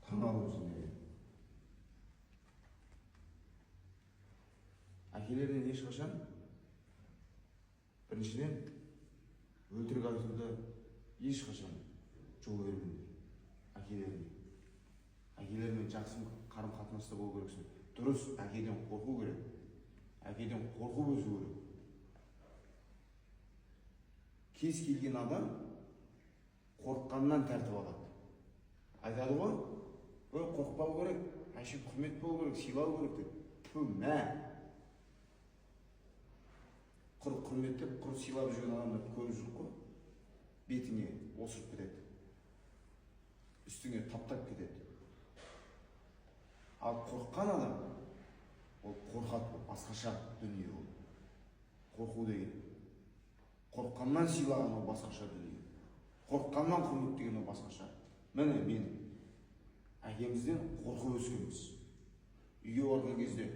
таңғалып әкелерінен ешқашан біріншіден өлтірік айтуды ешқашан жол бермеңдер. Әкелермен жақсы қарым-қатынаста болу керексің. Дұрыс, әкеден қорқу керек. Әкеден қорқу өсу керек. Кез келген адам қорыққаннан тәртіп алады. Айтады ғой, қорықпау керек, әшейін құрмет болу керек, сыйлау керек деп. Мә. Құр құрметтеп, құр сыйлап жүрген адамдар көп жүр ғой. Бетіңе осырып кетеді. Үстіңе таптап кетеді. Ал қорыққан адам, ол қорқады, басқаша дүние ол. Қорқу деген. Қорыққаннан сыйлаған ол басқаша дүние. Қорыққаннан құрметтеген ол басқаша. Міне мен әкемізден қорқып өскенбіз. Үйге барған кезде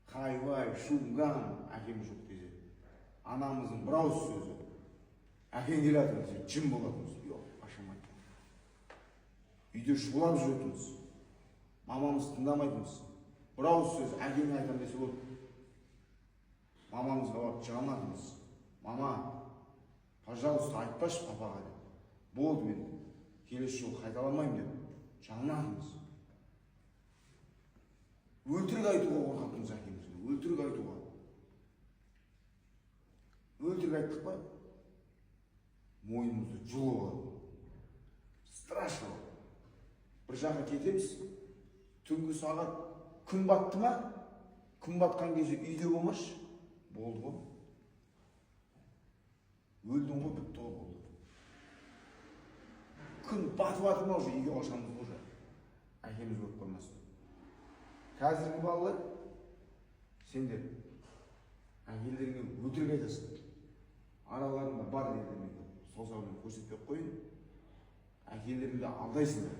хайвай, шуган әкем жоқ кезде. Анамыздың бір ауыз сөзі. Әкең келатыр, жым болатынбыз. Жоқ, ашамайды. Үйде шулап жүретінбіз. Мамамыз тыңдамайтынбыз. Бір ауыз сөз әкең айтам десе болды. Мамамызға барып жығылатынбыз. Мама, пожалуйста, айтпашы папаға деп. Болды, мен келесі жол қайталамаймын деп. Жығылатынбыз. Өлтірік айтуға қорқатынбыз әкемізге. Өлтірік айтуға. Өлтірік айттық па? Мойнымызды жұлып алады. Страшно. Бір жаққа кетеміз. Түнгі сағат күн батты ма? Күн батқан кезде үйде болмашы. Болды ғой. Өлдің ғой, бітті ғой, болды. Күн батып ма уже үйге қашамыз уже. Әкеміз көріп қоймасын. Қазіргі балалар, сендер әкелеріңе өтірік айтасың. Араларында бар деді. Сол сауын көрсетпек қойын. Әкелеріңді алдайсыңдар.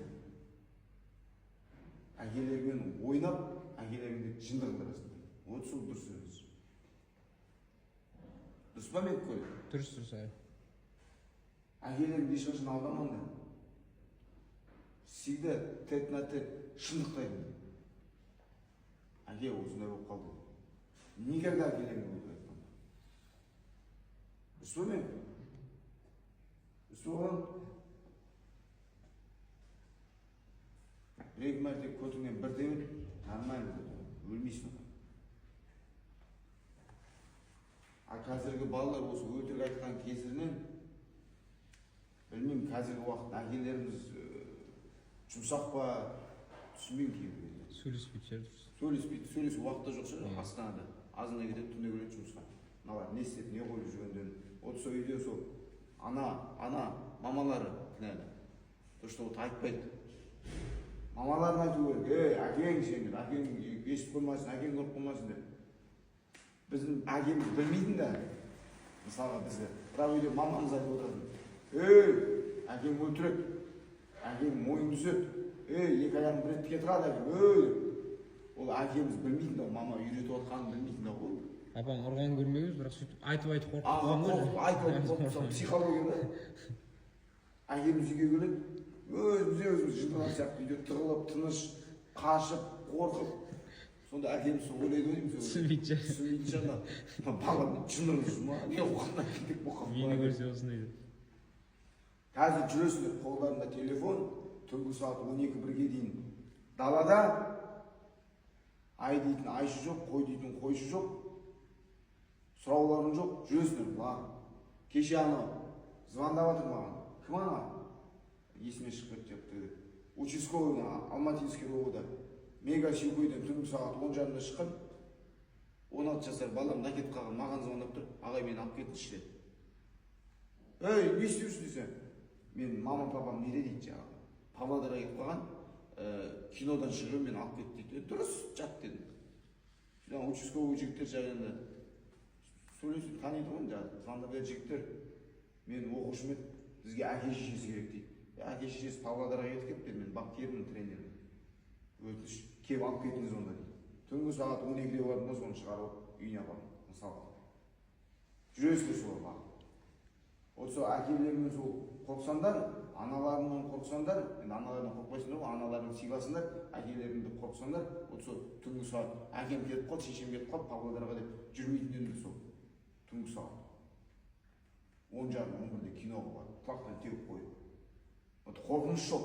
Әкелеріңмен ойнап, әкелеріңді жындырыңдарасыңдар. Вот сол дұрыс емес. Дұрыс па мен қой? Дұрыс. Әкелеріңді ешқашан алдамаңдар. Всегда тет-на-тет шындықтайды. Әке осындай болып қалды. Никогда әкелеріңді өтірік айтпаңдар. Дұрыс па мен? Дұрыс болған? Бір-екі мәрте көтіңнен бір демін, нормально өлмейсің. А қазіргі балалар осы өтірік айтқан кесірінен, білмеймін, қазіргі уақытта әкелеріміз жұмсақ па, түсінбеймін кейбір. Сөйлеспейді жер дұрыс. Сөйлесу уақытта жоқ шығар, Астанада. Азында кетеді, түнде келеді жұмысқа. Мыналар не істеп, не қойып жүргендерін. Вот сол үйде сол ана, мамалары кінәлі. То, что вот айтпайды. Мамаларын айту керек, әкең сен деп, әкең естіп қоймасын, әкең көріп қоймасын деп. Біздің әкеміз білмейтін да, мысалға бізге. Бірақ үйде мамамыз айтып отыратын. Әкең өлтірек, әкең мойын түсет, екі аяғын бір етке тұрады әкең, ол әкеміз білмейтін да, мама үйретіп отқанын білмейтін да ол. Апам ұрғанын көрмегіз, бірақ сөйтіп айтып қорқып айтып психология да. Әкеміз үйге келеді, өзіміз жындырған сияқты үйде тығылып, тыныш, қашып, қорқып. Сонда әкеміз ойлайды ғой дейміз. Түсінбейді жаңа. Балам жындырмыз ма? Не оқығаннан кетек боққан. Мені көрсе осындайды. Қазір жүресіңдер қолдарында телефон, түнгі сағат 12-1-ге дейін далада ай дейтін айшы жоқ, қой дейтін қойшы жоқ, сұрауларың жоқ, жүресіңдер. Кеше ана звондап жатыр маған. Кім ана? Есіме шығып кетті. Участковый Алматинский ровода. Мега Щекойден түнгі сағат 10:30-да шыққан. 16 жасар балам кетіп қалған, маған звондап тұр. Ағай мені алып кетіңізші деді. Не істеуші десе? Мен мама-папам неде дейді жаңағы. Павлодарға кетіп қалған, кинодан шығып мені алып кетті дейді. Дұрыс, жат дедім. Жаңағы участковый жігіттер жайында сөйлесіп таниды ғой, звондап еді жігіттер. Мен оқушым еді, бізге әке шешесі керек дейді. Әке шешесі Павлодарға кетіп кетті, мен бапкерінің тренері. Өтініш кеп алып кетіңіз онда дейді. Түнгі сағат 12-де бардым, соны шығарып үйіне апардым, мысалы. Жүресіңдер солар бағып. Вот сол әкелеріңнен сол қорықсаңдар, аналарыңнан қорықсаңдар, енді аналарынан қорықпайсыңдар ғой, аналарың сыйласыңдар, әкелеріңді қорықсаңдар, вот сол түнгі сағат әкем кетіп қалды, шешем кетіп қалды, Павлодарға деп жүрмейтіндер сол түнгі сағат 10:30-11-де киноға барып, құлақтан теуіп қойып. Вот қорқыныш жоқ.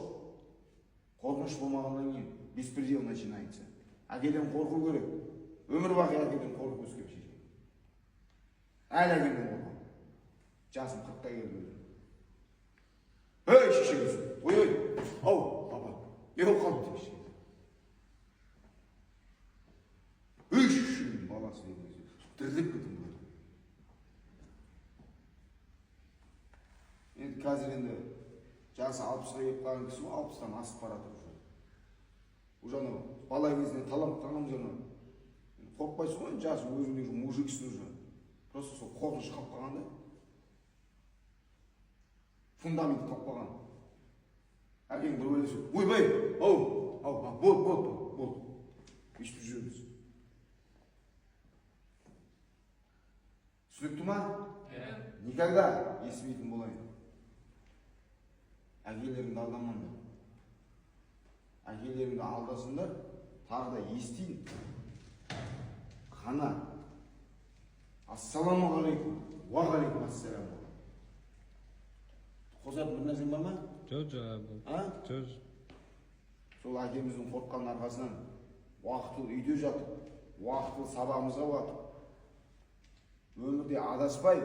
Қорқыныш болмағаннан кейін беспредел начинается. Әкеден қорқу керек. Өмір бақи әкеден қорқып өскен шешем. Әлі әкемнен қорқамын. Жасым 40-та келді өзім. Ей, шешеңіз, ой, ау, папа, не болып қалды деп шешем. Ей, шешеңнің баласы деген кезде діріліп кетім көрдім. Енді қазір енді жасы 60-ға келіп қалған кісі ғой, 60-тан асып барады уже. Уже анау бала кезінен таланып жаңа қорықпайсың ғой, жасы өзіңдегі мужиксің уже. Просто сол қорқыныш қалып қалған да. Фундамент қалып қалған. Әкең бір ойласа, ойбай, ау, бол. Өйстіп жүрміз. Түсінікті ма? Никогда естімейтін болайын. Әкелеріңді алдамаңдар. Әкелеріңді алдасыңдар, тағы да естейін. Қана. Ассаламағалейкум, уағалейкум ассалам. Қосатын бір нәрсең бар ма? Жоқ. Сол әкеміздің қорыққан арқасынан уақытылы үйде жатып, уақытылы сабағымызға батып, өмірде адаспай,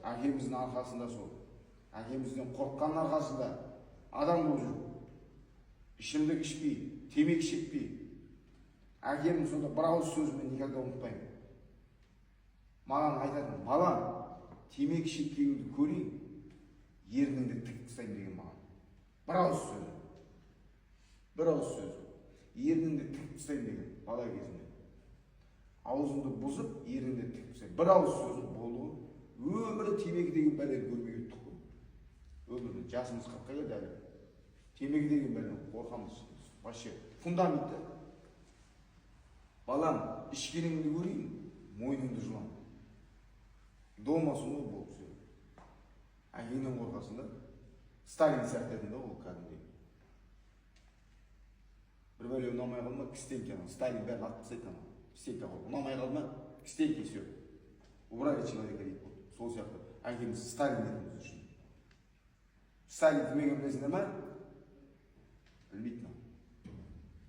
әкеміздің арқасында сол, әкемізден қорыққан арқасында адам болып жүр. Ішімдік ішпей, темекі шекпей, әкемнің сонда бір ауыз сөзімен никогда ұмытпаймын. Маған айтатын, балам, темекі шеккеніңді көрейін, ерніңді тік тастайын деген маған. Бір ауыз сөз. Ерніңді тік тастайын деген бала кезімде. Аузыңды бұзып, ерніңді тік тастайын. Бір ауыз сөз болды ғой. Өмірі темекі деген бәлені көрмей өттік қой. Өмірі жасымыз 40-қа келді әлі. Темекі деген бәлені қорқамыз. Вообще фундаментті. Балам, ішкеніңді көрейін, мойныңды жұлам. Домасың ғой болып сөз. Әкеңнен қорқасың да, Сталин сәттетін да ол кәдімдей. Бір бәле ұнамай қалма, кістенке. Сталин бәрін атып тастайды ана. Кістенке қой. Ұнамай қалма, кістенке все. Убрали человека дейді болды. Сол сияқты әкеміз Сталин етіміз үшін. Сталин кімеген білесіңдер ма? Білмейтін.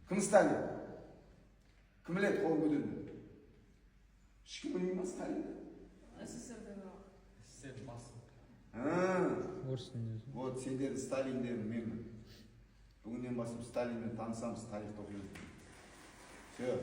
Кім Сталин? Кім біледі қолын көтерді? Ешкім білмей ма Сталинді? СССР басы. Вот сендерді Сталиндерін менмін. Бүгіннен басып Сталинмен танысамыз, тарихты оқимыз. Все.